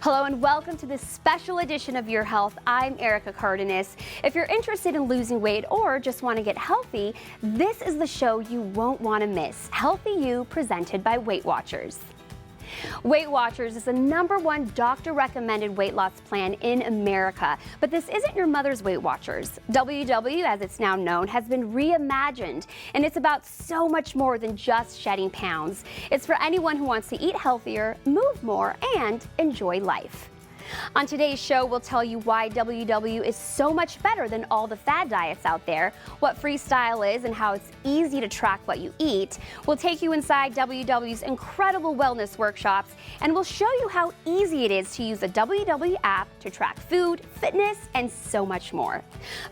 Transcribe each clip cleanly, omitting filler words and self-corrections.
Hello and welcome to this special edition of Your Health. I'm Erica Cardenas. If you're interested in losing weight or just want to get healthy, this is the show you won't want to miss. Healthy You, presented by Weight Watchers. Weight Watchers is the #1 doctor-recommended weight loss plan in America. But this isn't your mother's Weight Watchers. WW, as it's now known, has been reimagined, and it's about so much more than just shedding pounds. It's for anyone who wants to eat healthier, move more, and enjoy life. On today's show, we'll tell you why WW is so much better than all the fad diets out there, what Freestyle is and how it's easy to track what you eat. We'll take you inside WW's incredible wellness workshops, and we'll show you how easy it is to use the WW app to track food, fitness, and so much more.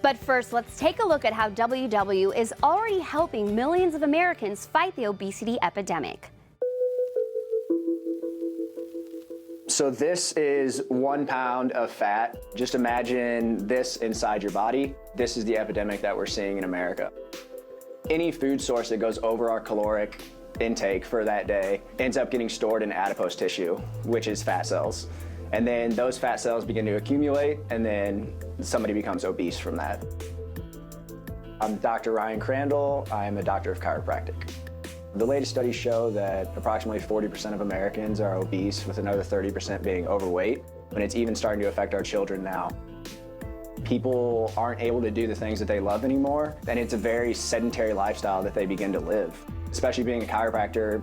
But first, let's take a look at how WW is already helping millions of Americans fight the obesity epidemic. So this is 1 pound of fat. Just imagine this inside your body. This is the epidemic that we're seeing in America. Any food source that goes over our caloric intake for that day ends up getting stored in adipose tissue, which is fat cells. And then those fat cells begin to accumulate, and then somebody becomes obese from that. I'm Dr. Ryan Crandall. I'm a doctor of chiropractic. The latest studies show that approximately 40% of Americans are obese, with another 30% being overweight, and it's even starting to affect our children now. People aren't able to do the things that they love anymore, and it's a very sedentary lifestyle that they begin to live. Especially being a chiropractor,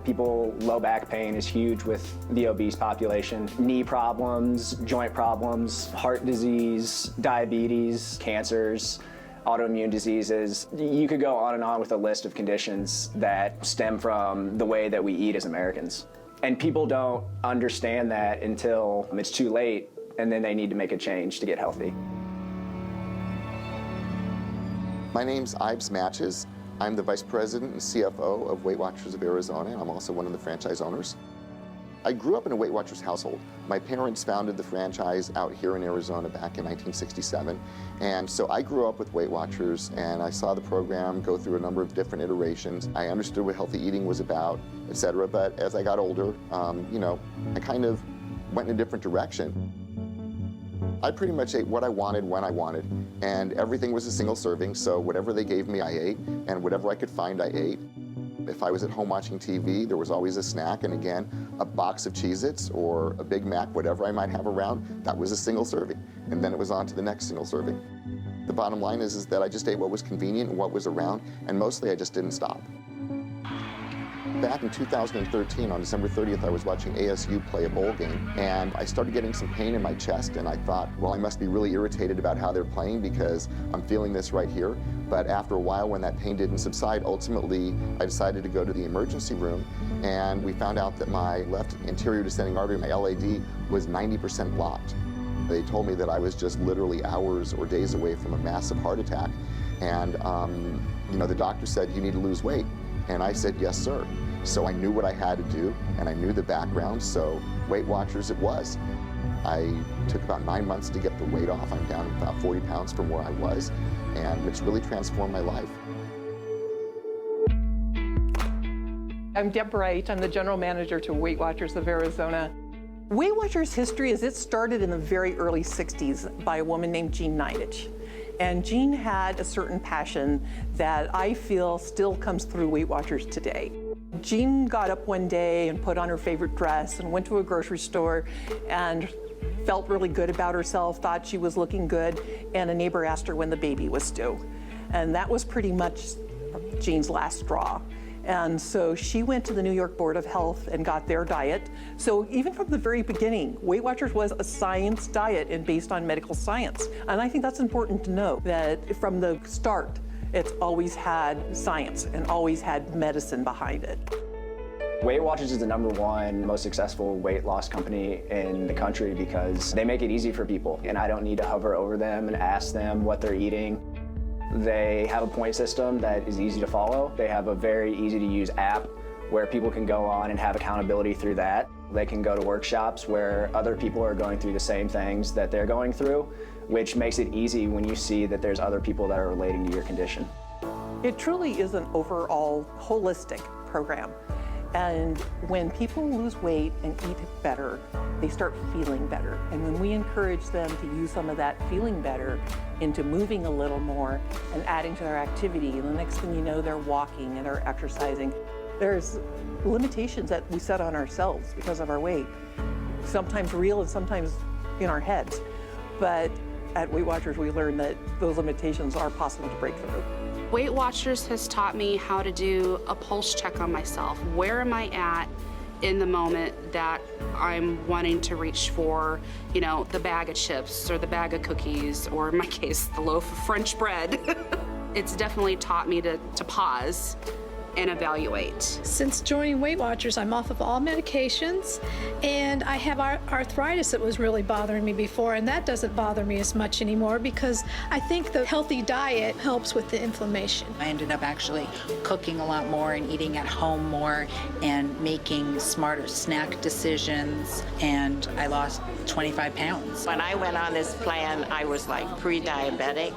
low back pain is huge with the obese population. Knee problems, joint problems, heart disease, diabetes, cancers, autoimmune diseases. You could go on and on with a list of conditions that stem from the way that we eat as Americans. And people don't understand that until it's too late, and then they need to make a change to get healthy. My name's Ives Matches. I'm the Vice President and CFO of Weight Watchers of Arizona, and I'm also one of the franchise owners. I grew up in a Weight Watchers household. My parents founded the franchise out here in Arizona back in 1967. And so I grew up with Weight Watchers, and I saw the program go through a number of different iterations. I understood what healthy eating was about, etc. But as I got older, I kind of went in a different direction. I pretty much ate what I wanted when I wanted, and everything was a single serving, so whatever they gave me, I ate, and whatever I could find, I ate. If I was at home watching TV, there was always a snack, and again, a box of Cheez-Its or a Big Mac, whatever I might have around, that was a single serving, and then it was on to the next single serving. The bottom line is that I just ate what was convenient and what was around, and mostly I just didn't stop. Back in 2013, on December 30th, I was watching ASU play a bowl game, and I started getting some pain in my chest, and I thought, well, I must be really irritated about how they're playing because I'm feeling this right here. But after a while, when that pain didn't subside, ultimately, I decided to go to the emergency room, and we found out that my left anterior descending artery, my LAD, was 90% blocked. They told me that I was just literally hours or days away from a massive heart attack, and the doctor said, you need to lose weight. And I said, yes, sir. So I knew what I had to do, and I knew the background, so Weight Watchers it was. I took about 9 months to get the weight off. I'm down about 40 pounds from where I was, and it's really transformed my life. I'm Deb Bright. I'm the general manager to Weight Watchers of Arizona. Weight Watchers history is it started in the very early 60s by a woman named Jean Nidich. And Jean had a certain passion that I feel still comes through Weight Watchers today. Jean got up one day and put on her favorite dress and went to a grocery store and felt really good about herself, thought she was looking good, and a neighbor asked her when the baby was due. And that was pretty much Jean's last straw. And so she went to the New York Board of Health and got their diet. So even from the very beginning, Weight Watchers was a science diet and based on medical science. And I think that's important to know, that from the start, it's always had science and always had medicine behind it. Weight Watchers is the #1 most successful weight loss company in the country because they make it easy for people, and I don't need to hover over them and ask them what they're eating. They have a point system that is easy to follow. They have a very easy to use app where people can go on and have accountability through that. They can go to workshops where other people are going through the same things that they're going through, which makes it easy when you see that there's other people that are relating to your condition. It truly is an overall holistic program. And when people lose weight and eat better, they start feeling better. And when we encourage them to use some of that feeling better into moving a little more and adding to their activity, and the next thing you know, they're walking and they're exercising. There's limitations that we set on ourselves because of our weight, sometimes real and sometimes in our heads. But at Weight Watchers, we learned that those limitations are possible to break through. Weight Watchers has taught me how to do a pulse check on myself. Where am I at in the moment that I'm wanting to reach for, you know, the bag of chips or the bag of cookies, or in my case, the loaf of French bread. It's definitely taught me to pause and evaluate. Since joining Weight Watchers, I'm off of all medications, and I have arthritis that was really bothering me before, and that doesn't bother me as much anymore because I think the healthy diet helps with the inflammation. I ended up actually cooking a lot more and eating at home more and making smarter snack decisions, and I lost 25 pounds. When I went on this plan, I was like pre-diabetic.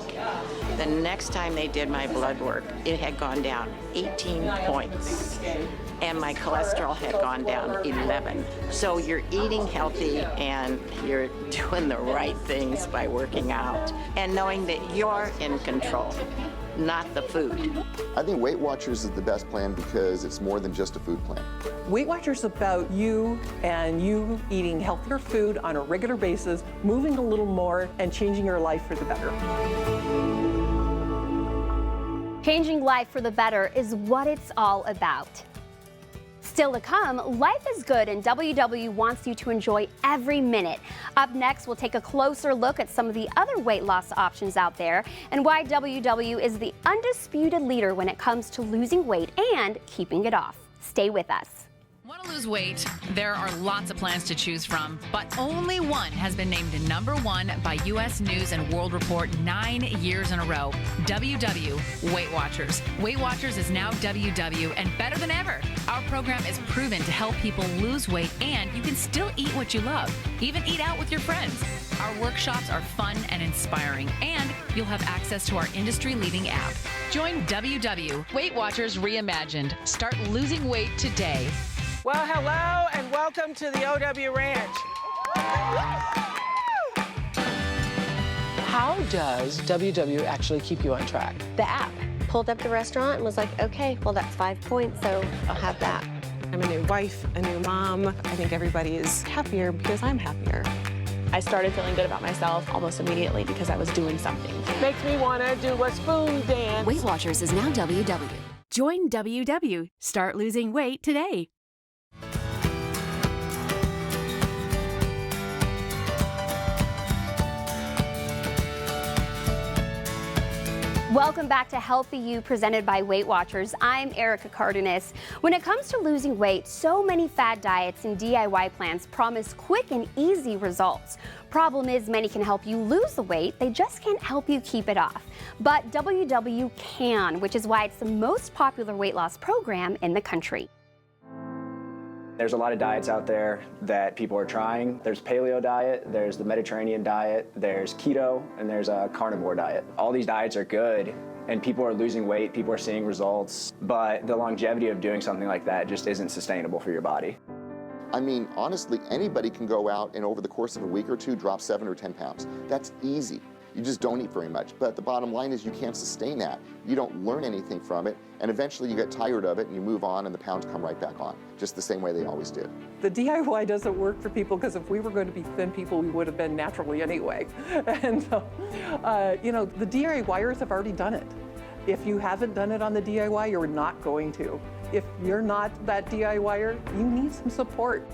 The next time they did my blood work, it had gone down 18 points, and my cholesterol had gone down 11. So you're eating healthy and you're doing the right things by working out and knowing that you're in control, not the food. I think Weight Watchers is the best plan because it's more than just a food plan. Weight Watchers is about you and you eating healthier food on a regular basis, moving a little more, and changing your life for the better. Changing life for the better is what it's all about. Still to come, life is good and WW wants you to enjoy every minute. Up next, we'll take a closer look at some of the other weight loss options out there and why WW is the undisputed leader when it comes to losing weight and keeping it off. Stay with us. Want to lose weight? There are lots of plans to choose from, but only one has been named #1 by U.S. News and World Report 9 years in a row. WW, Weight Watchers. Weight Watchers is now WW and better than ever. Our program is proven to help people lose weight, and you can still eat what you love, even eat out with your friends. Our workshops are fun and inspiring, and you'll have access to our industry-leading app. Join WW, Weight Watchers Reimagined. Start losing weight today. Well, hello and welcome to the OW Ranch. How does WW actually keep you on track? The app. Pulled up the restaurant and was like, okay, well, that's 5 points, so I'll have that. I'm a new wife, a new mom. I think everybody is happier because I'm happier. I started feeling good about myself almost immediately because I was doing something. Makes me want to do a spoon dance. Weight Watchers is now WW. Join WW. Start losing weight today. Welcome back to Healthy You, presented by Weight Watchers. I'm Erica Cardenas. When it comes to losing weight, so many fad diets and DIY plans promise quick and easy results. Problem is, many can help you lose the weight, they just can't help you keep it off. But WW can, which is why it's the most popular weight loss program in the country. There's a lot of diets out there that people are trying. There's paleo diet, there's the Mediterranean diet, there's keto, and there's a carnivore diet. All these diets are good, and people are losing weight, people are seeing results, but the longevity of doing something like that just isn't sustainable for your body. I mean, honestly, anybody can go out and over the course of a week or two drop 7 or 10 pounds. That's easy. You just don't eat very much. But the bottom line is you can't sustain that. You don't learn anything from it, and eventually you get tired of it and you move on and the pounds come right back on, just the same way they always did. The DIY doesn't work for people because if we were going to be thin people, we would have been naturally anyway. And you know, the DIYers have already done it. If you haven't done it on the DIY, you're not going to. If you're not that DIYer, you need some support.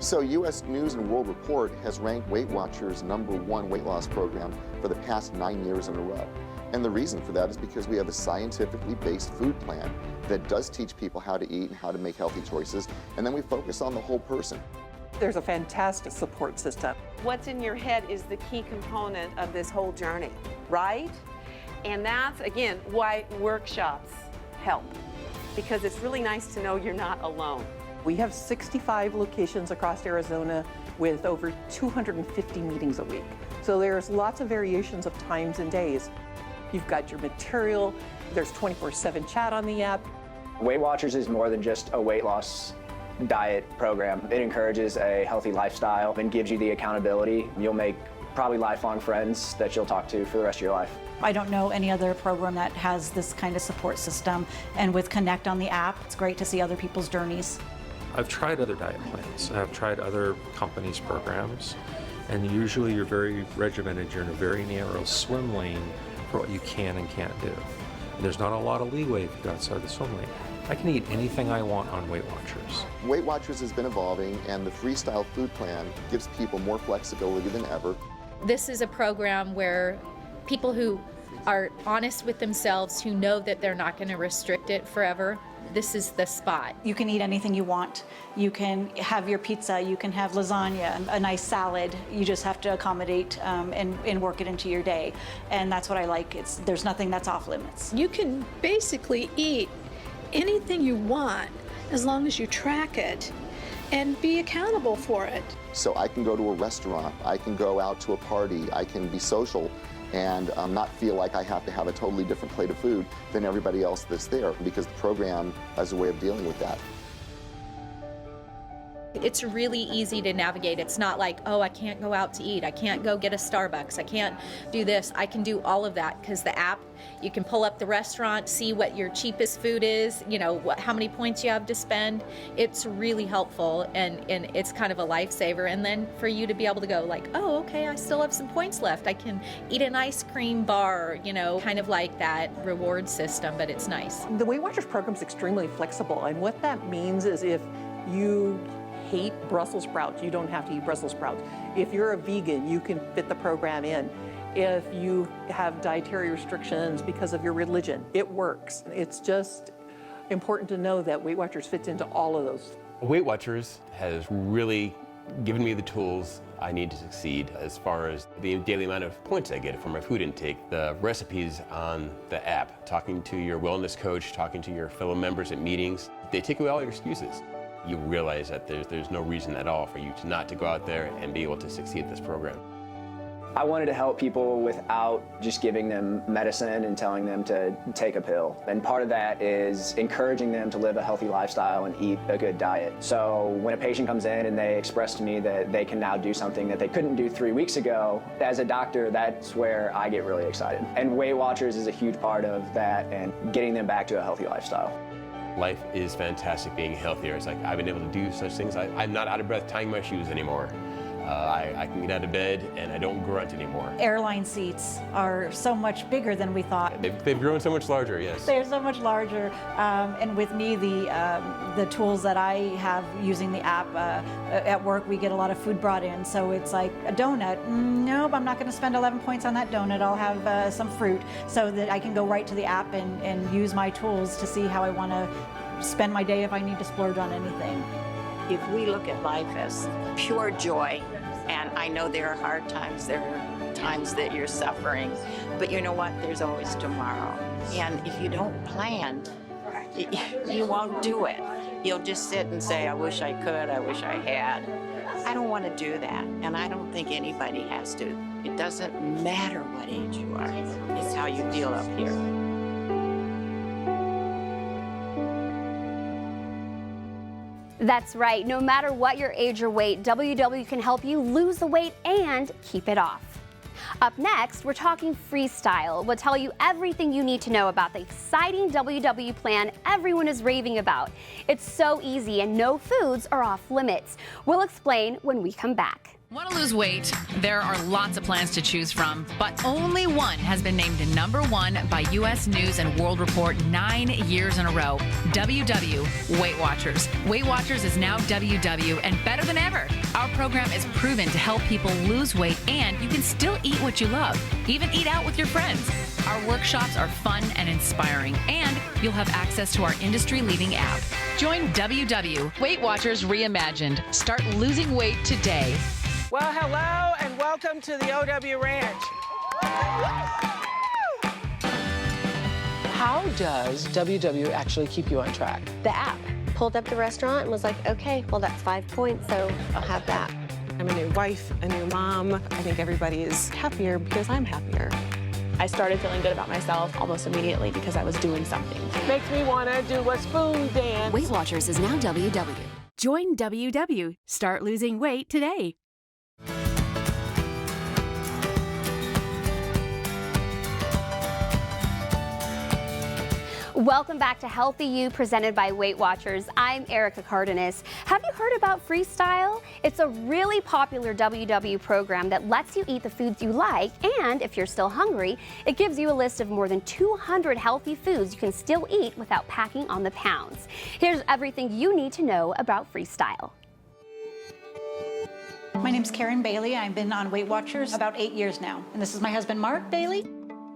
So U.S. News and World Report has ranked Weight Watchers #1 weight loss program for the past 9 years in a row. And the reason for that is because we have a scientifically based food plan that does teach people how to eat and how to make healthy choices, and then we focus on the whole person. There's a fantastic support system. What's in your head is the key component of this whole journey, right? And that's, again, why workshops help, because it's really nice to know you're not alone. We have 65 locations across Arizona with over 250 meetings a week. So there's lots of variations of times and days. You've got your material, there's 24/7 chat on the app. Weight Watchers is more than just a weight loss diet program. It encourages a healthy lifestyle and gives you the accountability. You'll make probably lifelong friends that you'll talk to for the rest of your life. I don't know any other program that has this kind of support system, and with Connect on the app, it's great to see other people's journeys. I've tried other diet plans. I've tried other companies' programs, and usually you're very regimented. You're in a very narrow swim lane for what you can and can't do. And there's not a lot of leeway if you go outside the swim lane. I can eat anything I want on Weight Watchers. Weight Watchers has been evolving, and the Freestyle food plan gives people more flexibility than ever. This is a program where people who are honest with themselves, who know that they're not going to restrict it forever, this is the spot. You can eat anything you want. You can have your pizza, you can have lasagna, a nice salad. You just have to accommodate and work it into your day. And that's what I like. There's nothing that's off limits. You can basically eat anything you want as long as you track it and be accountable for it. So I can go to a restaurant, I can go out to a party, I can be social and not feel like I have to have a totally different plate of food than everybody else that's there, because the program has a way of dealing with that. It's really easy to navigate. It's not like, oh, I can't go out to eat. I can't go get a Starbucks. I can't do this. I can do all of that because the app, you can pull up the restaurant, see what your cheapest food is, you know, how many points you have to spend. It's really helpful, and it's kind of a lifesaver. And then for you to be able to go like, oh, okay, I still have some points left. I can eat an ice cream bar, you know, kind of like that reward system, but it's nice. The Weight Watchers program is extremely flexible, and what that means is if you hate Brussels sprouts, you don't have to eat Brussels sprouts. If you're a vegan, you can fit the program in. If you have dietary restrictions because of your religion, it works. It's just important to know that Weight Watchers fits into all of those. Weight Watchers has really given me the tools I need to succeed as far as the daily amount of points I get from my food intake, the recipes on the app, talking to your wellness coach, talking to your fellow members at meetings. They take away all your excuses. You realize that there's no reason at all for you to not to go out there and be able to succeed at this program. I wanted to help people without just giving them medicine and telling them to take a pill. And part of that is encouraging them to live a healthy lifestyle and eat a good diet. So when a patient comes in and they express to me that they can now do something that they couldn't do 3 weeks ago, as a doctor, that's where I get really excited. And Weight Watchers is a huge part of that and getting them back to a healthy lifestyle. Life is fantastic being healthier. It's like I've been able to do such things. I'm not out of breath tying my shoes anymore. I can get out of bed and I don't grunt anymore. Airline seats are so much bigger than we thought. They've grown so much larger, yes. They're so much larger. And with me, the tools that I have using the app, at work we get a lot of food brought in. So it's like a donut. Nope, I'm not going to spend 11 points on that donut. I'll have some fruit, so that I can go right to the app and use my tools to see how I want to spend my day if I need to splurge on anything. If we look at life as pure joy, and I know there are hard times, there are times that you're suffering, but you know what? There's always tomorrow. And if you don't plan, you won't do it. You'll just sit and say, I wish I could, I wish I had. I don't want to do that, and I don't think anybody has to. It doesn't matter what age you are. It's how you feel up here. That's right. No matter what your age or weight, WW can help you lose the weight and keep it off. Up next, we're talking Freestyle. We'll tell you everything you need to know about the exciting WW plan everyone is raving about. It's so easy and no foods are off limits. We'll explain when we come back. Want to lose weight? There are lots of plans to choose from, but only one has been named #1 by U.S. News and World Report 9 years in a row. WW, Weight Watchers. Weight Watchers is now WW and better than ever. Our program is proven to help people lose weight, and you can still eat what you love, even eat out with your friends. Our workshops are fun and inspiring, and you'll have access to our industry-leading app. Join WW, Weight Watchers Reimagined. Start losing weight today. Well, hello and welcome to the OW Ranch. How does WW actually keep you on track? The app. Pulled up the restaurant and was like, okay, well, that's 5 points, so I'll have that. I'm a new wife, a new mom. I think everybody is happier because I'm happier. I started feeling good about myself almost immediately because I was doing something. Makes me want to do a spoon dance. Weight Watchers is now WW. Join WW. Start losing weight today. Welcome back to Healthy You, presented by Weight Watchers. I'm Erica Cardenas. Have you heard about Freestyle? It's a really popular WW program that lets you eat the foods you like, and if you're still hungry, it gives you a list of more than 200 healthy foods you can still eat without packing on the pounds. Here's everything you need to know about Freestyle. My name's Karen Bailey. I've been on Weight Watchers about 8 years now. And this is my husband, Mark Bailey.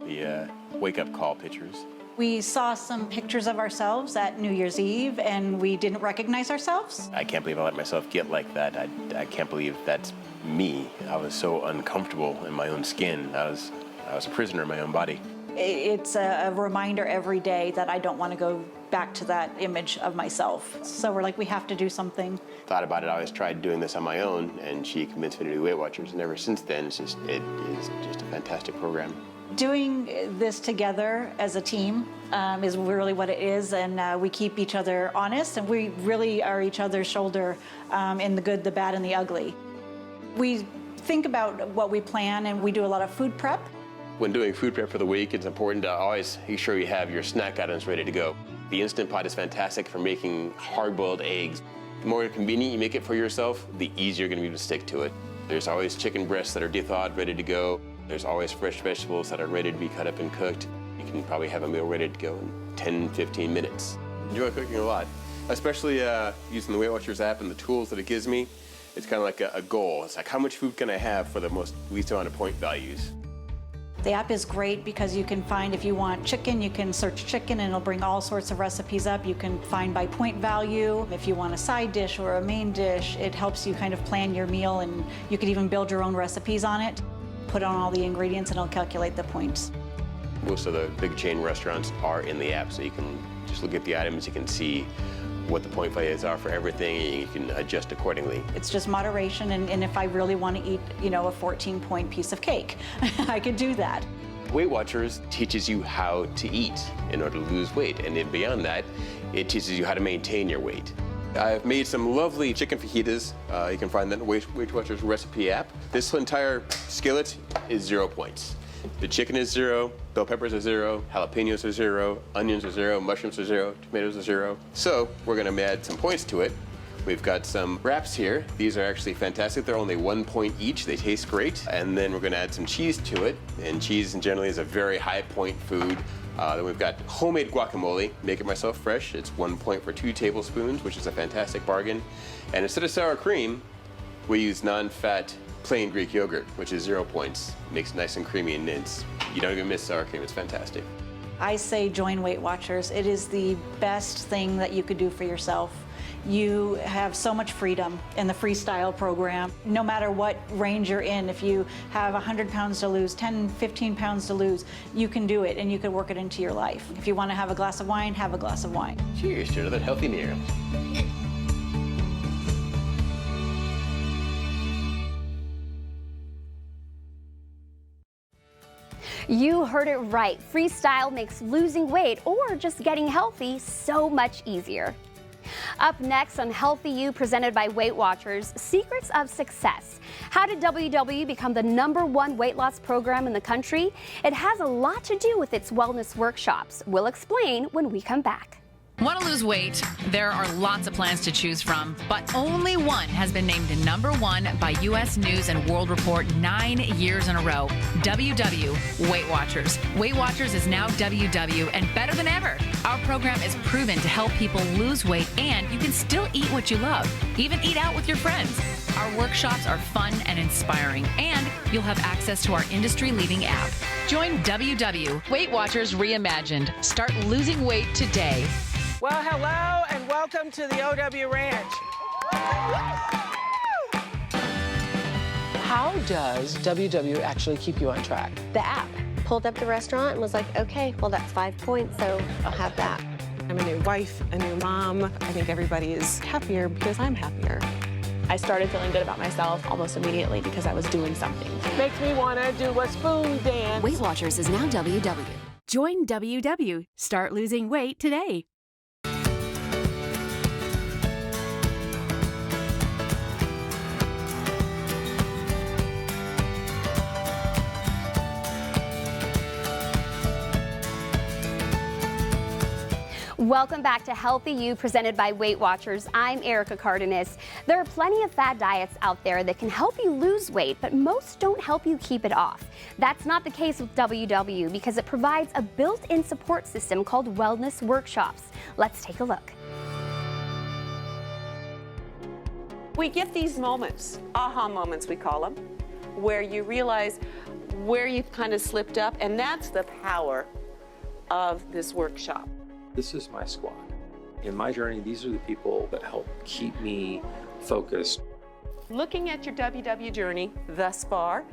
The wake-up call pictures. We saw some pictures of ourselves at New Year's Eve, and we didn't recognize ourselves. I can't believe I let myself get like that. I can't believe that's me. I was so uncomfortable in my own skin. I was a prisoner in my own body. It's a reminder every day that I don't want to go back to that image of myself. So we're like, we have to do something. Thought about it, I always tried doing this on my own, and she convinced me to do Weight Watchers, and ever since then, it is just a fantastic program. Doing this together as a team is really what it is, and we keep each other honest, and we really are each other's shoulder in the good, the bad, and the ugly. We think about what we plan, and we do a lot of food prep. When doing food prep for the week, it's important to always make sure you have your snack items ready to go. The Instant Pot is fantastic for making hard-boiled eggs. The more convenient you make it for yourself, the easier you're going to be to stick to it. There's always chicken breasts that are de-thawed, ready to go. There's always fresh vegetables that are ready to be cut up and cooked. You can probably have a meal ready to go in 10, 15 minutes. Enjoy cooking a lot, especially using the Weight Watchers app and the tools that it gives me. It's kind of like a goal. It's like, how much food can I have for the least amount of point values? The app is great because you can find, if you want chicken, you can search chicken and it'll bring all sorts of recipes up. You can find by point value. If you want a side dish or a main dish, it helps you kind of plan your meal, and you could even build your own recipes on it. Put on all the ingredients and it'll calculate the points. Most of the big chain restaurants are in the app, so you can just look at the items, you can see what the point values are for everything, and you can adjust accordingly. It's just moderation, and if I really want to eat, a 14-point piece of cake, I could do that. Weight Watchers teaches you how to eat in order to lose weight, and then beyond that, it teaches you how to maintain your weight. I've made some lovely chicken fajitas. You can find that in the Weight Watchers recipe app. This entire skillet is 0 points. The chicken is 0, bell peppers are 0, jalapenos are 0, onions are 0, mushrooms are 0, tomatoes are 0. So we're gonna add some points to it. We've got some wraps here. These are actually fantastic. They're only 1 point each. They taste great. And then we're gonna add some cheese to it. And cheese generally is a very high point food. Then we've got homemade guacamole, make it myself fresh. It's 1 point for 2 tablespoons, which is a fantastic bargain. And instead of sour cream, we use non-fat plain Greek yogurt, which is 0 points. Makes it nice and creamy, and you don't even miss sour cream. It's fantastic. I say join Weight Watchers. It is the best thing that you could do for yourself. You have so much freedom in the Freestyle program. No matter what range you're in, if you have 100 pounds to lose, 10, 15 pounds to lose, you can do it, and you can work it into your life. If you want to have a glass of wine, have a glass of wine. Cheers to another healthy meal. You heard it right. Freestyle makes losing weight or just getting healthy so much easier. Up next on Healthy You, presented by Weight Watchers, Secrets of Success. How did WW become the #1 weight loss program in the country? It has a lot to do with its wellness workshops. We'll explain when we come back. Want to lose weight? There are lots of plans to choose from, but only one has been named #1 by U.S. News and World Report 9 years in a row. WW, Weight Watchers. Weight Watchers is now WW and better than ever. Our program is proven to help people lose weight, and you can still eat what you love, even eat out with your friends. Our workshops are fun and inspiring, and you'll have access to our industry-leading app. Join WW, Weight Watchers Reimagined. Start losing weight today. Well, hello and welcome to the OW Ranch. How does WW actually keep you on track? The app. Pulled up the restaurant and was like, okay, well, that's 5 points, so I'll have that. I'm a new wife, a new mom. I think everybody is happier because I'm happier. I started feeling good about myself almost immediately because I was doing something. Makes me want to do a spoon dance. Weight Watchers is now WW. Join WW. Start losing weight today. Welcome back to Healthy You, presented by Weight Watchers. I'm Erica Cardenas. There are plenty of fad diets out there that can help you lose weight, but most don't help you keep it off. That's not the case with WW because it provides a built-in support system called wellness workshops. Let's take a look. We get these moments, aha moments we call them, where you realize where you've kind of slipped up, and that's the power of this workshop. This is my squad. In my journey, these are the people that help keep me focused. Looking at your WW journey thus far,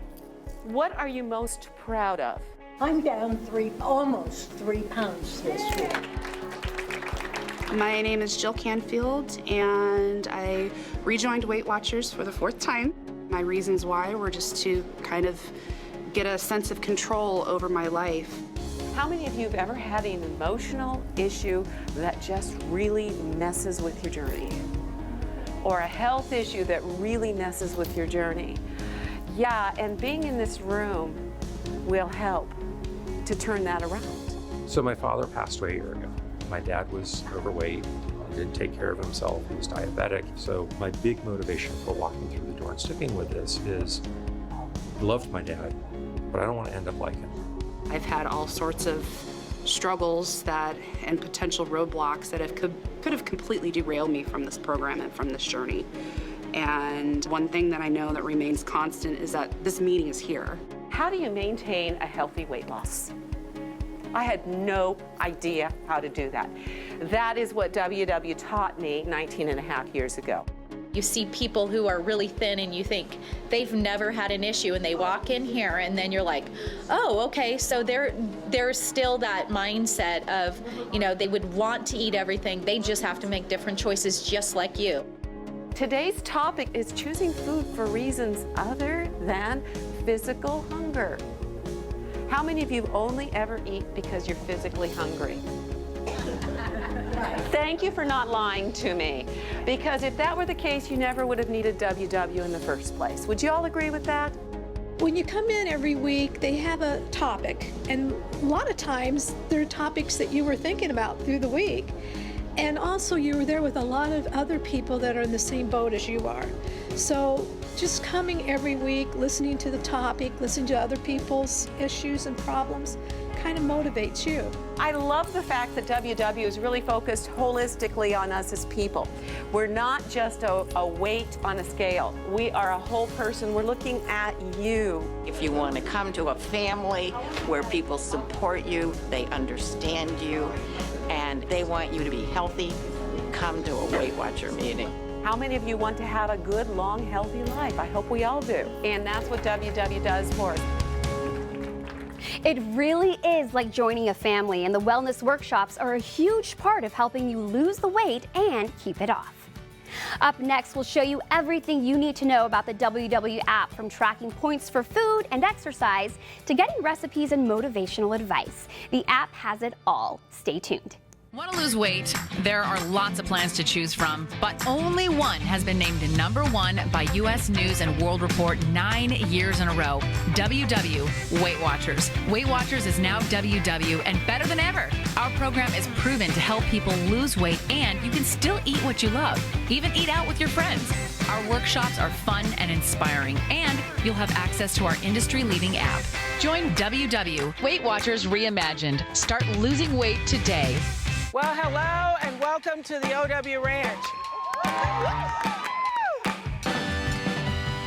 what are you most proud of? I'm down almost 3 pounds this week. My name is Jill Canfield, and I rejoined Weight Watchers for the 4th time. My reasons why were just to kind of get a sense of control over my life. How many of you have ever had an emotional issue that just really messes with your journey? Or a health issue that really messes with your journey? Yeah, and being in this room will help to turn that around. So my father passed away a year ago. My dad was overweight, didn't take care of himself, he was diabetic. So my big motivation for walking through the door and sticking with this is I loved my dad, but I don't want to end up like him. I've had all sorts of struggles and potential roadblocks that could have completely derailed me from this program and from this journey. And one thing that I know that remains constant is that this meeting is here. How do you maintain a healthy weight loss? I had no idea how to do that. That is what WW taught me 19.5 years ago. You see people who are really thin and you think they've never had an issue, and they walk in here and then you're like, oh, okay, so there's still that mindset of, you know, they would want to eat everything. They just have to make different choices just like you. Today's topic is choosing food for reasons other than physical hunger. How many of you only ever eat because you're physically hungry? Thank you for not lying to me, because if that were the case, you never would have needed WW in the first place. Would you all agree with that? When you come in every week, they have a topic, and a lot of times they're topics that you were thinking about through the week. And also you were there with a lot of other people that are in the same boat as you are. So just coming every week, listening to the topic, listening to other people's issues and problems, kind of motivates you. I love the fact that WW is really focused holistically on us as people. We're not just a weight on a scale. We are a whole person. We're looking at you. If you want to come to a family where people support you, they understand you, and they want you to be healthy, come to a Weight Watcher meeting. How many of you want to have a good, long, healthy life? I hope we all do. And that's what WW does for us. It really is like joining a family, and the wellness workshops are a huge part of helping you lose the weight and keep it off. Up next, we'll show you everything you need to know about the WW app, from tracking points for food and exercise to getting recipes and motivational advice. The app has it all. Stay tuned. Want to lose weight? There are lots of plans to choose from, but only one has been named #1 by U.S. News and World Report 9 years in a row. WW, Weight Watchers. Weight Watchers is now WW, and better than ever. Our program is proven to help people lose weight, and you can still eat what you love, even eat out with your friends. Our workshops are fun and inspiring, and you'll have access to our industry-leading app. Join WW, Weight Watchers Reimagined. Start losing weight today. Well, hello and welcome to the OW Ranch.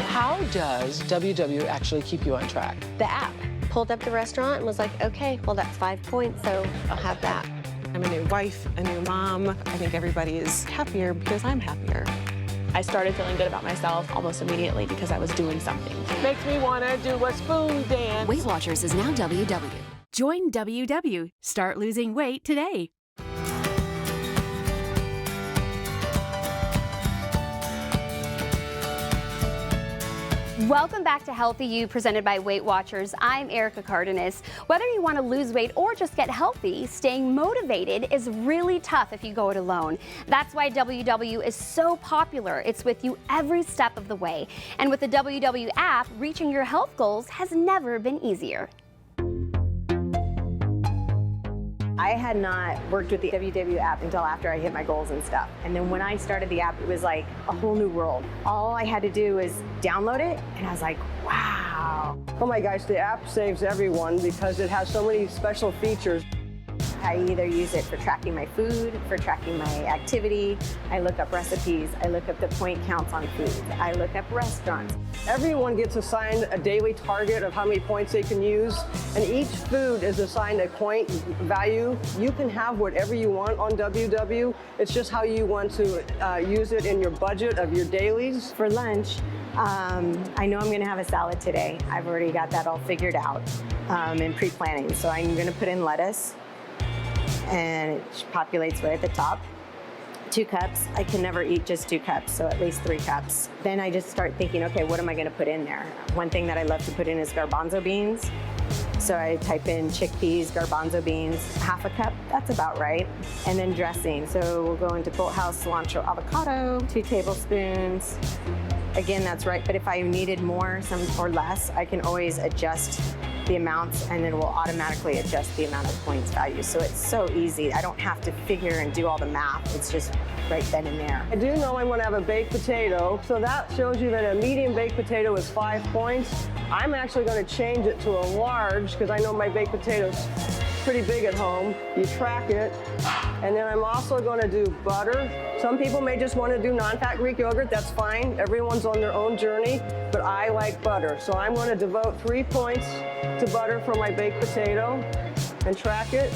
How does WW actually keep you on track? The app. Pulled up the restaurant and was like, okay, well, that's 5 points, so I'll have that. I'm a new wife, a new mom. I think everybody is happier because I'm happier. I started feeling good about myself almost immediately because I was doing something. Makes me want to do a spoon dance. Weight Watchers is now WW. Join WW. Start losing weight today. Welcome back to Healthy You, presented by Weight Watchers. I'm Erica Cardenas. Whether you want to lose weight or just get healthy, staying motivated is really tough if you go it alone. That's why WW is so popular. It's with you every step of the way. And with the WW app, reaching your health goals has never been easier. I had not worked with the WW app until after I hit my goals and stuff. And then when I started the app, it was like a whole new world. All I had to do was download it, and I was like, wow. Oh my gosh, the app saves everyone because it has so many special features. I either use it for tracking my food, for tracking my activity. I look up recipes. I look up the point counts on food. I look up restaurants. Everyone gets assigned a daily target of how many points they can use, and each food is assigned a point value. You can have whatever you want on WW. It's just how you want to use it in your budget of your dailies. For lunch, I know I'm gonna have a salad today. I've already got that all figured out in pre-planning. So I'm gonna put in lettuce, and it populates right at the top. 2 cups. I can never eat just 2 cups, so at least 3 cups. Then I just start thinking, okay, what am I gonna put in there? One thing that I love to put in is garbanzo beans. So I type in chickpeas, garbanzo beans, 1/2 cup, that's about right. And then dressing. So we'll go into Bolthouse cilantro avocado, 2 tablespoons. Again, that's right, but if I needed more or less, I can always adjust the amounts, and then it will automatically adjust the amount of points value. So it's so easy. I don't have to figure and do all the math. It's just right then and there. I do know I'm gonna have a baked potato, so that shows you that a medium baked potato is 5 points. I'm actually gonna change it to a large, because I know my baked potato's pretty big at home. You track it, and then I'm also gonna do butter. Some people may just wanna do non-fat Greek yogurt, that's fine. Everyone's on their own journey, but I like butter. So I'm gonna devote 3 points to butter for my baked potato and track it.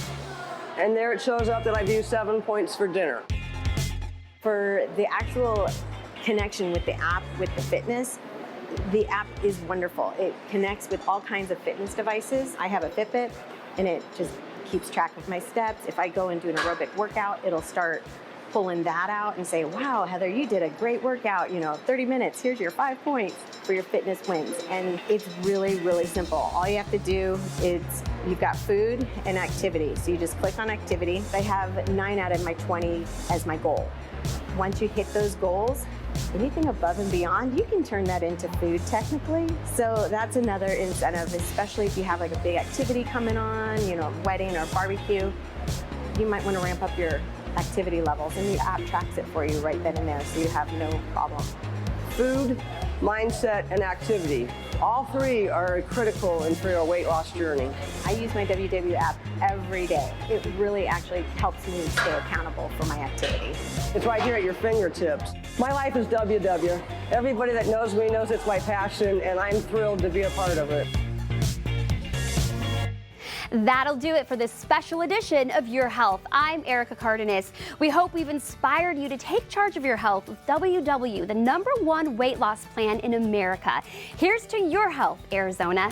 And there it shows up that I've used 7 points for dinner. For the actual connection with the app, with the fitness, the app is wonderful. It connects with all kinds of fitness devices. I have a Fitbit, and it just keeps track of my steps. If I go and do an aerobic workout, it'll start pulling that out and say, wow, Heather, you did a great workout, 30 minutes, here's your 5 points for your fitness wins. And it's really, really simple. All you have to do is, you've got food and activity. So you just click on activity. I have 9 out of my 20 as my goal. Once you hit those goals, anything above and beyond, you can turn that into food technically. So that's another incentive, especially if you have like a big activity coming on, wedding or barbecue. You might want to ramp up your activity levels, and the app tracks it for you right then and there, so you have no problem. Food, mindset, and activity. All 3 are critical for your weight loss journey. I use my WW app every day. It really actually helps me stay accountable for my activity. It's right here at your fingertips. My life is WW. Everybody that knows me knows it's my passion, and I'm thrilled to be a part of it. That'll do it for this special edition of Your Health. I'm Erica Cardenas. We hope we've inspired you to take charge of your health with WW, the #1 weight loss plan in America. Here's to your health, Arizona.